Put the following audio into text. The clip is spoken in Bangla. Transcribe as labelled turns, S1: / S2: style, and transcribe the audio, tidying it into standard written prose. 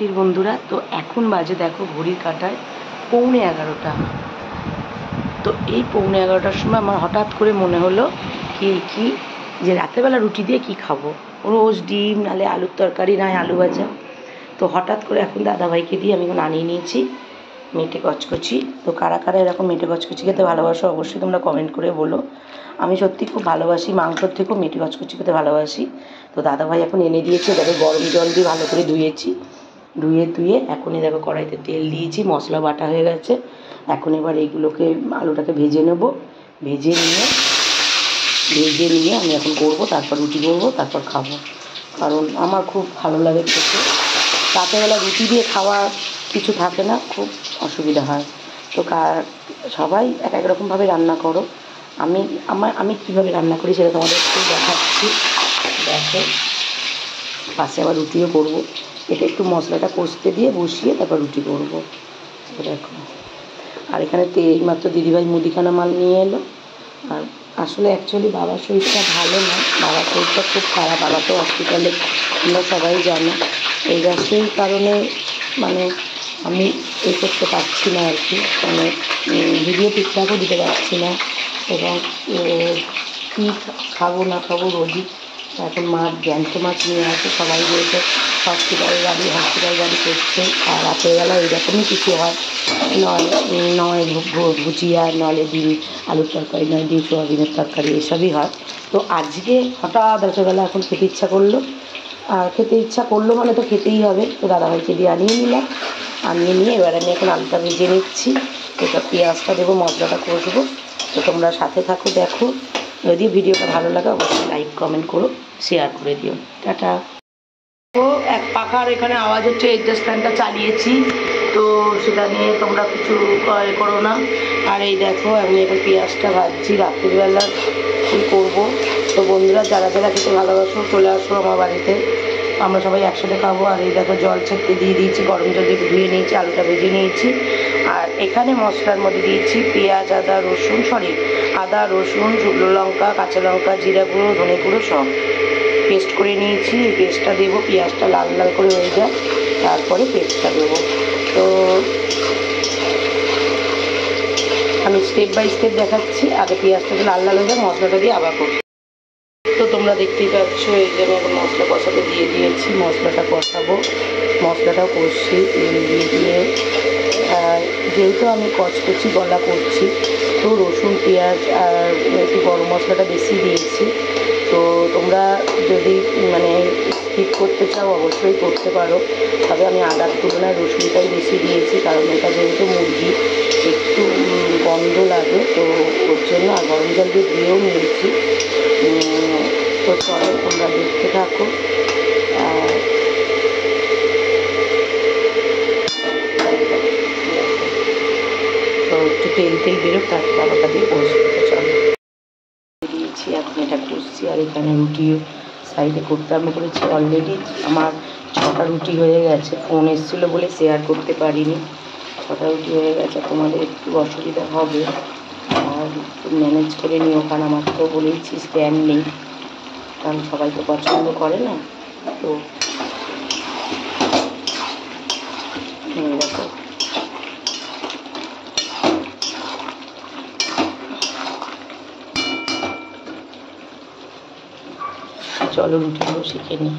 S1: রাত্রির বন্ধুরা। তো এখন বাজে দেখো ঘড়ির কাঁটায় 11:15। তো এই 11:15টার সময় আমার হঠাৎ করে মনে হলো কি যে রাতেরবেলা রুটি দিয়ে কি খাবো, রোজ ডিম নালে আলুর তরকারি নয় আলু ভাজা। তো হঠাৎ করে এখন দাদাভাইকে দিয়ে আমি এখন আনিয়ে নিয়েছি মেটে কচকচি। তো কারা কারা এরকম মেটে কচকচি খেতে ভালোবাসো অবশ্যই তোমরা কমেন্ট করে বলো। আমি সত্যি খুব ভালোবাসি, মাংসর থেকেও মেটে কচকচি খেতে ভালোবাসি। তো দাদাভাই এখন এনে দিয়েছে, দেখো গরম জল দিয়ে ভালো করে ধুয়েছি, ধুয়ে এখনই দেখো কড়াইতে তেল দিয়েছি, মশলা বাটা হয়ে গেছে। এখন এবার এইগুলোকে আলুটাকে ভেজে নেব, ভেজে নিয়ে আমি এখন করবো, তারপর রুটি করবো, তারপর খাবো। কারণ আমার খুব ভালো লাগে খেতে। রাতেরবেলা রুটি দিয়ে খাওয়া কিছু থাকে না, খুব অসুবিধা হয়। তো সবাই এক এক রকমভাবে রান্না করো। আমি কীভাবে রান্না করি সেটা তোমাদের একটু দেখাচ্ছি। দেখো পাশে আবার রুটিও করবো। এটা একটু মশলাটা কষতে দিয়ে বসিয়ে তারপর রুটি করবো। দেখো আর এখানে এইমাত্র দিদিভাই মুদিখানা মাল নিয়ে এলো। আর আসলে অ্যাকচুয়ালি বাবার শরীরটা ভালো না, বাবার শরীরটা খুব খারাপ, বাবা তো হসপিটালে, তোমরা সবাই জানো। এই গ্যাসের কারণে মানে আমি করতে পারছি না আর কি, মানে ভিডিও ঠিকঠাকও দিতে পারছি না। এবং কী খাবো না খাবো রোজই এখন মা জ্যান্ত মাছ নিয়ে আসে, সবাই রয়েছে হসপিটাল গাড়ি করছে। আর রাতের বেলা এইরকমই কিছু হয়, নয় ভুজিয়া, নলে ডিম আলুর তরকারি, নয় ডিম সোয়াবিনের তরকারি, এসবই হয়। তো আজকে হঠাৎ রাতেরবেলা এখন খেতে ইচ্ছা করলো, আর খেতে ইচ্ছা করলো মানে তো খেতেই হবে। তো দাদাভাইকে দিয়ে আনিয়ে নিলাম, আনিয়ে নিয়ে এবার আমি এখন আলুটা ভেজে নিচ্ছি। এটা পেঁয়াজটা দেবো, মশলাটা কষবো। তো তোমরা সাথে থাকো, দেখো। যদি ভিডিওটা ভালো লাগে অবশ্যই লাইক কমেন্ট করো, শেয়ার করে দিও। টাটা। তো এক পাখার এখানে আওয়াজ হচ্ছে, এডজাস্ট ফ্যানটা চালিয়েছি, তো সেটা নিয়ে তোমরা কিছু করো না। আর এই দেখো আমি এখন পেঁয়াজটা ভাজছি, রাত্রিবেলা কী করবো। তো বন্ধুরা যারা যারা খেতে ভালোবাসো চলে আসো আমার বাড়িতে, আমরা সবাই একসাথে খাবো। আর এই দেখো জল ছেঁকতে দিয়ে দিয়েছি, গরম জল দিয়ে ধুয়ে নিয়েছি, আলুটা ভেজে নিয়েছি। আর এখানে মশলার মধ্যে দিয়েছি পেঁয়াজ, আদা রসুন, শুকনো লঙ্কা, কাঁচা লঙ্কা, জিরা গুঁড়ো, ধনে গুঁড়ো সব পেস্ট করে নিয়েছি। এই পেস্টটা দেবো, পেঁয়াজটা লাল লাল করে হয়ে যায়, তারপরে পেস্টটা দেবো। তো আমি স্টেপ বাই স্টেপ দেখাচ্ছি, আগে পেঁয়াজটাকে লাল লাল হয়ে যায়, মশলাটা দিয়ে আবার করছি। তো তোমরা দেখতেই পাচ্ছ এই যে আমি এখন মশলা কষাতে দিয়ে দিয়েছি, মশলাটা কষাবো, মশলাটাও কষছি দিয়ে যেহেতু আমি কচকচি গলা করছি, তো রসুন পেঁয়াজ আর একটু গরম মশলাটা বেশি দিয়েছি। তো তোমরা যদি মানে স্কিপ করতে চাও অবশ্যই করতে পারো, তবে আমি আদার তুলনায় রসুনটাই বেশি দিয়েছি, কারণ এটা যেহেতু মুরগি একটু গন্ধ লাগে, তো ওর জন্য আর গরম জল দিয়ে দিয়েও নিয়েছি। তো চলো তোমরা দেখতে থাকো। তো একটু তেল বেরোক, তারপর আলুটা দিয়ে কষবো। চলো দিয়েছি, এখন এটা কষছি। আর এখানে রুটি সাইডে করতে আরম্ভ করেছি। অলরেডি আমার 6টা রুটি হয়ে গেছে, ফোন এসেছিলো বলে শেয়ার করতে পারিনি। 6টা রুটি হয়ে গেছে, তোমাদের একটু অসুবিধা হবে, আর ম্যানেজ করে নিও, কারণ আমার তো বলেইছি স্ট্যান্ড নেই, কারণ সবাই তো পছন্দ করে না। তো দেখো চলো রুটিগুলো শিখে নিই।